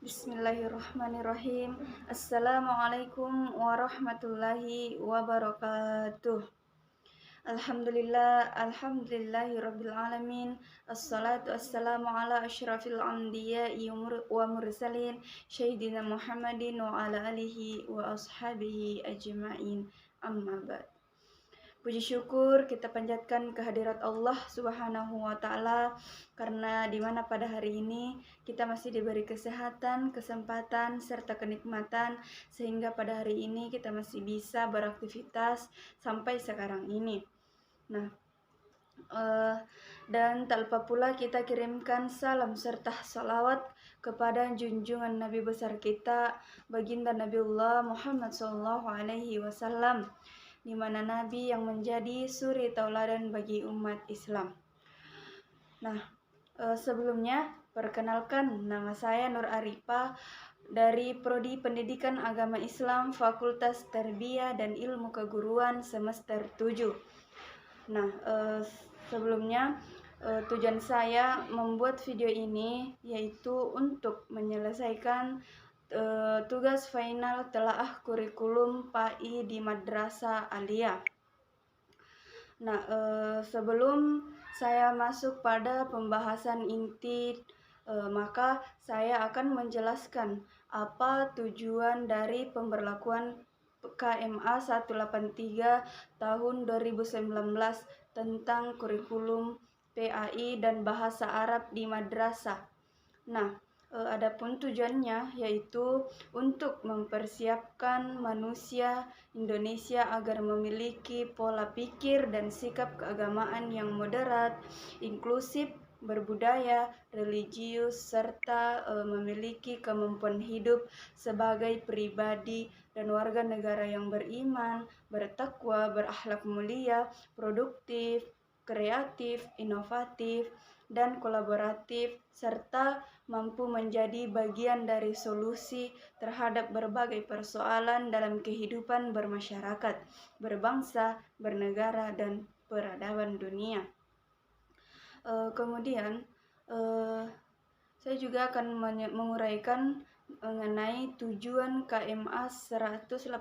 Bismillahirrahmanirrahim. Assalamualaikum warahmatullahi wabarakatuh. Alhamdulillahirabbil alamin. Assalatu wassalamu ala asyrafil anbiya'i wa mursalin sayyidina Muhammadin wa ala alihi wa ashabihi ajma'in. Amma ba'd. Puji syukur kita panjatkan kehadirat Allah Subhanahu wa Ta'ala, karena dimana pada hari ini kita masih diberi kesehatan, kesempatan, serta kenikmatan, sehingga pada hari ini kita masih bisa beraktivitas sampai sekarang ini. Nah, dan tak lupa pula kita kirimkan salam serta salawat kepada junjungan Nabi besar kita, baginda Nabiullah Muhammad SAW, di mana Nabi yang menjadi suri tauladan bagi umat Islam. Nah, sebelumnya perkenalkan, nama saya Nur Arifa dari Prodi Pendidikan Agama Islam Fakultas Tarbiyah dan Ilmu Keguruan semester 7. Nah, sebelumnya tujuan saya membuat video ini yaitu untuk menyelesaikan tugas final telaah kurikulum PAI di Madrasah Aliyah. Nah, sebelum saya masuk pada pembahasan inti, maka saya akan menjelaskan apa tujuan dari pemberlakuan KMA 183 tahun 2019 tentang kurikulum PAI dan bahasa Arab di madrasah. Nah, adapun tujuannya yaitu untuk mempersiapkan manusia Indonesia agar memiliki pola pikir dan sikap keagamaan yang moderat, inklusif, berbudaya, religius, serta memiliki kemampuan hidup sebagai pribadi dan warga negara yang beriman, bertakwa, berakhlak mulia, produktif, kreatif, inovatif, dan kolaboratif, serta mampu menjadi bagian dari solusi terhadap berbagai persoalan dalam kehidupan bermasyarakat, berbangsa, bernegara, dan peradaban dunia. Kemudian saya juga akan menguraikan mengenai tujuan KMA 184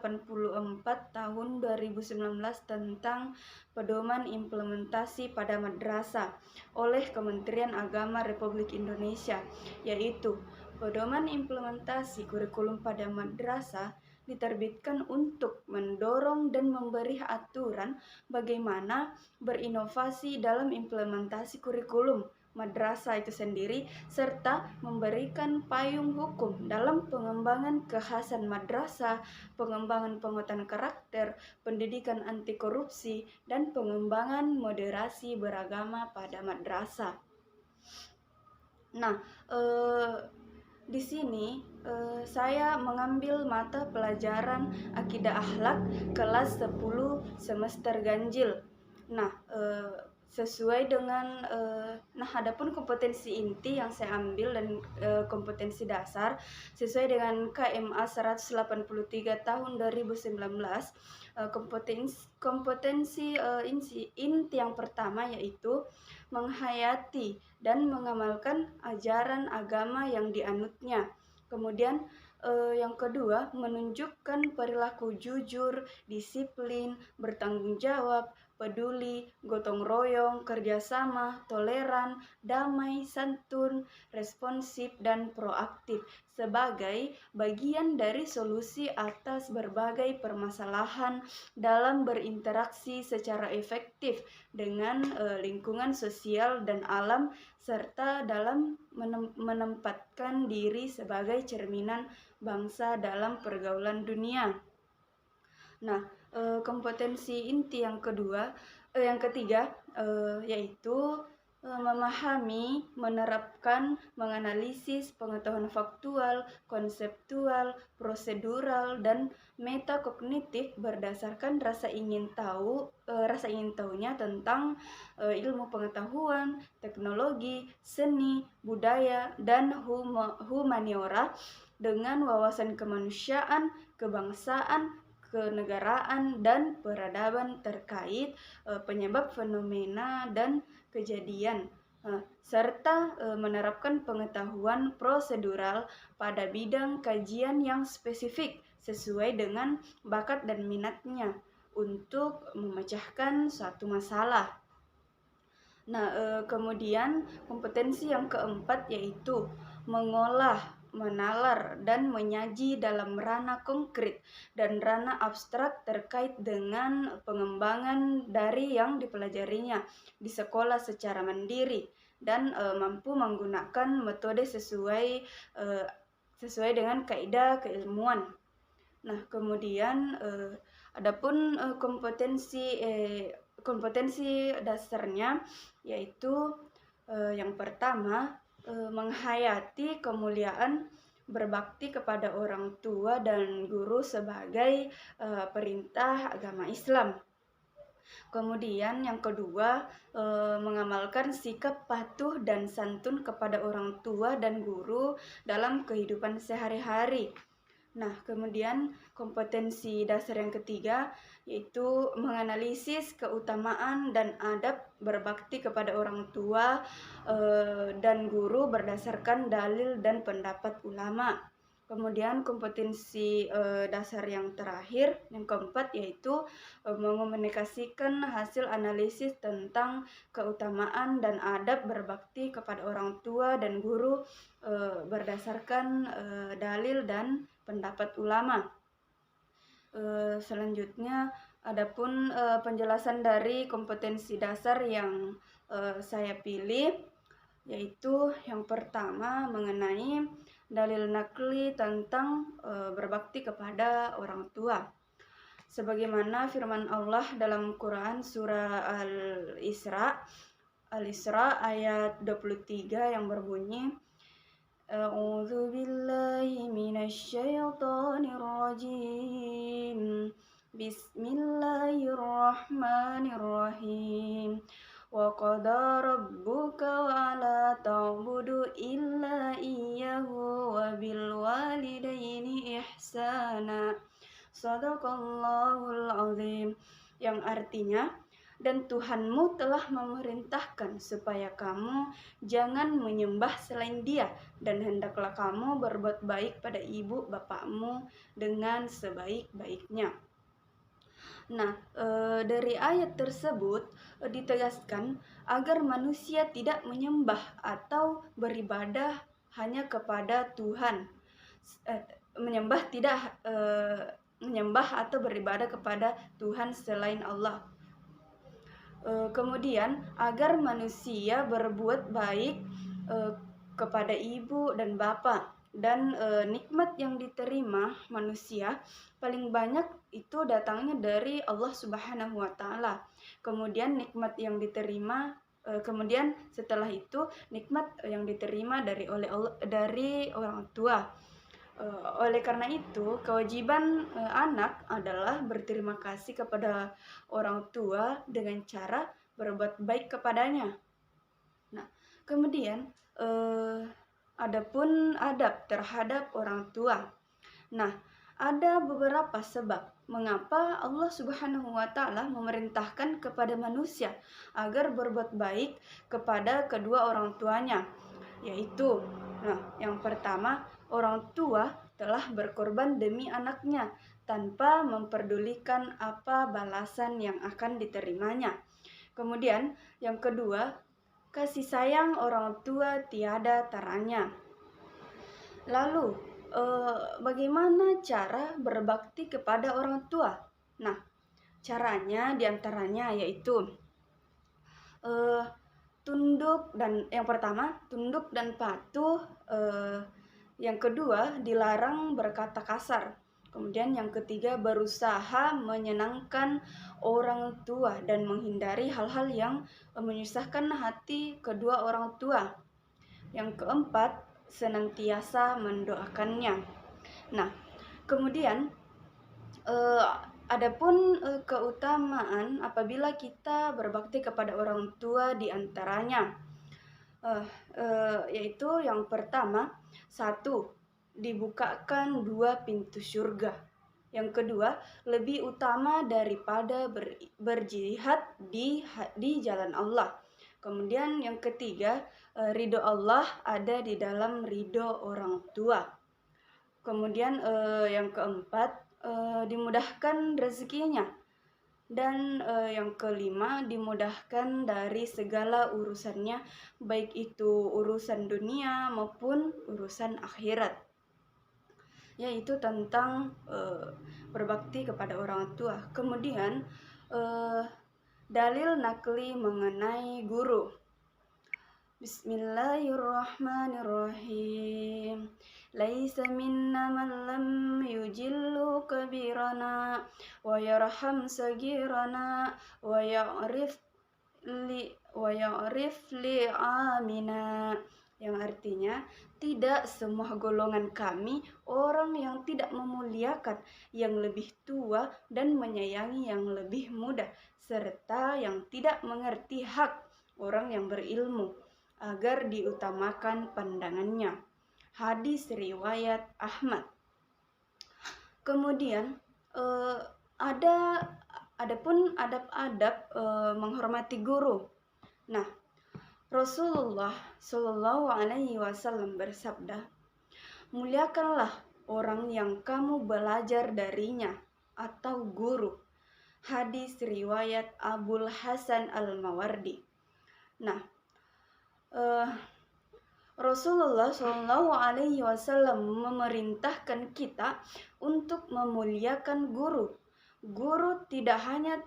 tahun 2019 tentang pedoman implementasi pada madrasah oleh Kementerian Agama Republik Indonesia, yaitu pedoman implementasi kurikulum pada madrasah diterbitkan untuk mendorong dan memberi aturan bagaimana berinovasi dalam implementasi kurikulum madrasah itu sendiri, serta memberikan payung hukum dalam pengembangan kekhasan madrasah, pengembangan penguatan karakter, pendidikan anti korupsi, dan pengembangan moderasi beragama pada madrasah. Nah, di sini saya mengambil mata pelajaran Akidah Akhlak kelas 10 semester ganjil. Nah, sesuai dengan adapun kompetensi inti yang saya ambil dan kompetensi dasar sesuai dengan KMA 183 tahun 2019, kompetensi inti yang pertama yaitu menghayati dan mengamalkan ajaran agama yang dianutnya. Kemudian yang kedua, menunjukkan perilaku jujur, disiplin, bertanggung jawab, peduli, gotong royong, kerjasama, toleran, damai, santun, responsif, dan proaktif sebagai bagian dari solusi atas berbagai permasalahan dalam berinteraksi secara efektif dengan lingkungan sosial dan alam, serta dalam menempatkan diri sebagai cerminan bangsa dalam pergaulan dunia. Nah, kompetensi inti yang ketiga yaitu memahami, menerapkan, menganalisis pengetahuan faktual, konseptual, prosedural, dan metakognitif berdasarkan rasa ingin tahunya tentang ilmu pengetahuan, teknologi, seni, budaya, dan humaniora dengan wawasan kemanusiaan, kebangsaan, kenegaraan, dan peradaban terkait penyebab fenomena dan kejadian serta menerapkan pengetahuan prosedural pada bidang kajian yang spesifik sesuai dengan bakat dan minatnya untuk memecahkan suatu masalah. Kemudian kompetensi yang keempat yaitu mengolah, menalar, dan menyaji dalam ranah konkret dan ranah abstrak terkait dengan pengembangan dari yang dipelajarinya di sekolah secara mandiri dan mampu menggunakan metode sesuai dengan kaidah keilmuan. Kemudian adapun kompetensi dasarnya yaitu yang pertama menghayati kemuliaan berbakti kepada orang tua dan guru sebagai perintah agama Islam. Kemudian yang kedua, mengamalkan sikap patuh dan santun kepada orang tua dan guru dalam kehidupan sehari-hari. Kemudian kompetensi dasar yang ketiga yaitu menganalisis keutamaan dan adab berbakti kepada orang tua dan guru berdasarkan dalil dan pendapat ulama. Kemudian kompetensi dasar yang terakhir, yang keempat yaitu mengomunikasikan hasil analisis tentang keutamaan dan adab berbakti kepada orang tua dan guru berdasarkan dalil dan pendapat ulama. Selanjutnya, adapun penjelasan dari kompetensi dasar yang saya pilih, yaitu yang pertama mengenai dalil nakli tentang berbakti kepada orang tua. Sebagaimana firman Allah dalam Quran surah Al-Isra ayat 23 yang berbunyi, A'udzu billahi minasyaitonir rajim. Bismillahirrahmanirrahim. Wa qada rabbuka alla ta'budu illa iyyahu wa bil walidaini ihsana. Shadaqallahul azim. Yang artinya, dan Tuhanmu telah memerintahkan supaya kamu jangan menyembah selain Dia, dan hendaklah kamu berbuat baik pada ibu bapakmu dengan sebaik-baiknya. Dari ayat tersebut ditegaskan agar manusia tidak menyembah atau beribadah hanya kepada Tuhan, menyembah atau beribadah kepada Tuhan selain Allah. Kemudian agar manusia berbuat baik kepada ibu dan bapak, dan nikmat yang diterima manusia paling banyak itu datangnya dari Allah Subhanahu wa Ta'ala. Kemudian setelah itu nikmat yang diterima dari orang tua. Oleh karena itu, kewajiban anak adalah berterima kasih kepada orang tua dengan cara berbuat baik kepadanya. Kemudian adapun adab terhadap orang tua. Ada beberapa sebab mengapa Allah Subhanahu wa Ta'ala memerintahkan kepada manusia agar berbuat baik kepada kedua orang tuanya, yaitu yang pertama, orang tua telah berkorban demi anaknya tanpa memperdulikan apa balasan yang akan diterimanya. Kemudian yang kedua, kasih sayang orang tua tiada taranya. Lalu, bagaimana cara berbakti kepada orang tua? Caranya diantaranya yaitu yang pertama tunduk dan patuh, yang kedua dilarang berkata kasar, kemudian yang ketiga berusaha menyenangkan orang tua dan menghindari hal-hal yang menyusahkan hati kedua orang tua. Yang keempat, senantiasa mendoakannya. Kemudian adapun keutamaan apabila kita berbakti kepada orang tua diantaranya yaitu yang pertama, 1. Dibukakan 2 pintu surga. Yang kedua, lebih utama daripada berjihad di jalan Allah. Kemudian yang ketiga, ridho Allah ada di dalam ridho orang tua. Kemudian yang keempat, dimudahkan rezekinya. Dan yang kelima, dimudahkan dari segala urusannya, baik itu urusan dunia maupun urusan akhirat, yaitu tentang berbakti kepada orang tua. Kemudian dalil nakli mengenai guru. Bismillahirrahmanirrahim. Laisa minna man lam yujillu kabirana wa yarham sagirana wa ya'rif li amina, yang artinya tidak semua golongan kami orang yang tidak memuliakan yang lebih tua dan menyayangi yang lebih muda, serta yang tidak mengerti hak orang yang berilmu agar diutamakan pandangannya. Hadis riwayat Ahmad. Kemudian adapun adab-adab menghormati guru. Nah, Rasulullah Shallallahu Alaihi Wasallam bersabda, muliakanlah orang yang kamu belajar darinya atau guru. Hadis riwayat Abul Hasan Al-Mawardi. Nah, Rasulullah Shallallahu Alaihi Wasallam memerintahkan kita untuk memuliakan guru. Guru tidak hanya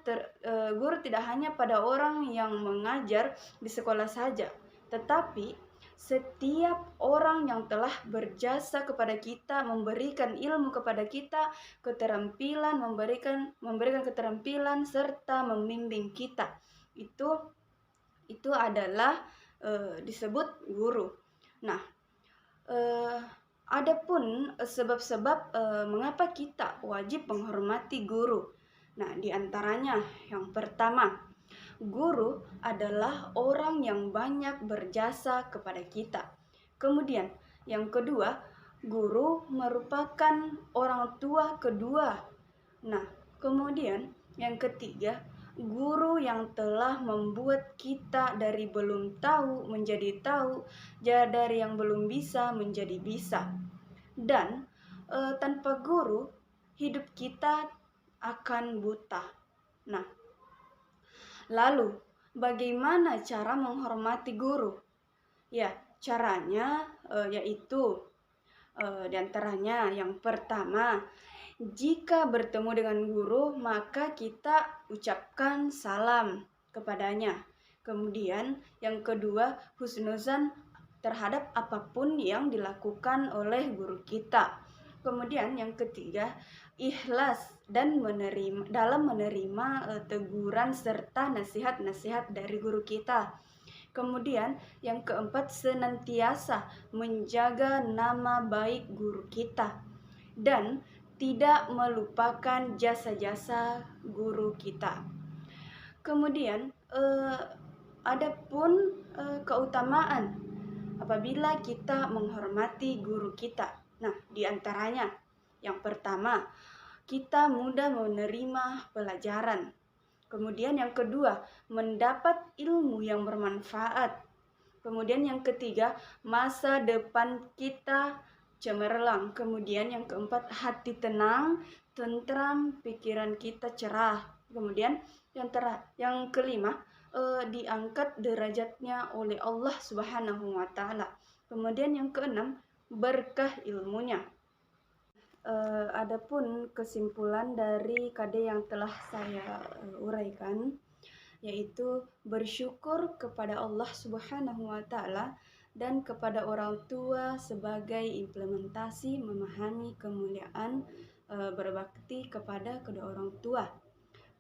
pada orang yang mengajar di sekolah saja, tetapi setiap orang yang telah berjasa kepada kita, memberikan ilmu kepada kita, keterampilan, memberikan keterampilan serta membimbing kita. Itu adalah disebut guru. Nah, adapun sebab-sebab mengapa kita wajib menghormati guru. Nah, diantaranya yang pertama, guru adalah orang yang banyak berjasa kepada kita. Kemudian yang kedua, guru merupakan orang tua kedua. Nah, kemudian yang ketiga, guru yang telah membuat kita dari belum tahu menjadi tahu, dari yang belum bisa menjadi bisa. Dan tanpa guru, hidup kita akan buta. Nah, lalu bagaimana cara menghormati guru? Ya, caranya yaitu diantaranya yang pertama, jika bertemu dengan guru, maka kita ucapkan salam kepadanya. Kemudian yang kedua, husnuzan terhadap apapun yang dilakukan oleh guru kita. Kemudian yang ketiga, ikhlas dan dalam menerima teguran serta nasihat-nasihat dari guru kita. Kemudian yang keempat, senantiasa menjaga nama baik guru kita dan tidak melupakan jasa-jasa guru kita. Kemudian adapun keutamaan apabila kita menghormati guru kita. Nah, diantaranya yang pertama, kita mudah menerima pelajaran. Kemudian yang kedua, mendapat ilmu yang bermanfaat. Kemudian yang ketiga, masa depan kita cemerlang. Kemudian yang keempat, hati tenang, tentram, pikiran kita cerah. Kemudian yang kelima, diangkat derajatnya oleh Allah Subhanahu wa Ta'ala. Kemudian yang keenam, berkah ilmunya. Adapun kesimpulan dari KD yang telah saya uraikan, yaitu bersyukur kepada Allah Subhanahu wa Ta'ala dan kepada orang tua sebagai implementasi memahami kemuliaan berbakti kepada kedua orang tua.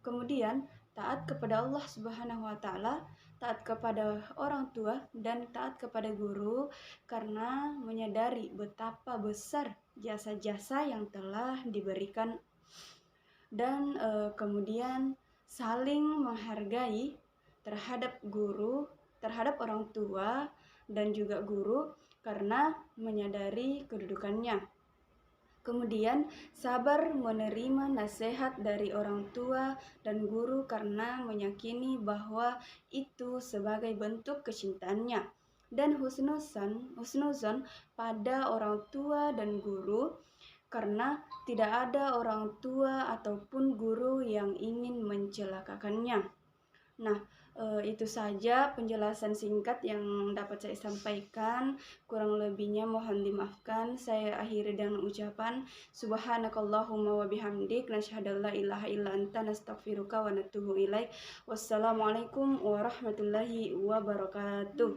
Kemudian taat kepada Allah Subhanahu wa Ta'ala, taat kepada orang tua, dan taat kepada guru karena menyadari betapa besar jasa-jasa yang telah diberikan. Dan kemudian saling menghargai terhadap guru, terhadap orang tua dan juga guru karena menyadari kedudukannya. Kemudian, sabar menerima nasihat dari orang tua dan guru karena meyakini bahwa itu sebagai bentuk kecintaannya. Dan husnuzon pada orang tua dan guru karena tidak ada orang tua ataupun guru yang ingin mencelakakannya. Nah, itu saja penjelasan singkat yang dapat saya sampaikan. Kurang lebihnya mohon dimaafkan. Saya akhiri dengan ucapan subhanakallahumma wa bihamdik nasyhadu an la ilaha illa anta nastaghfiruka wa natubu ilaik. Wassalamualaikum warahmatullahi wabarakatuh.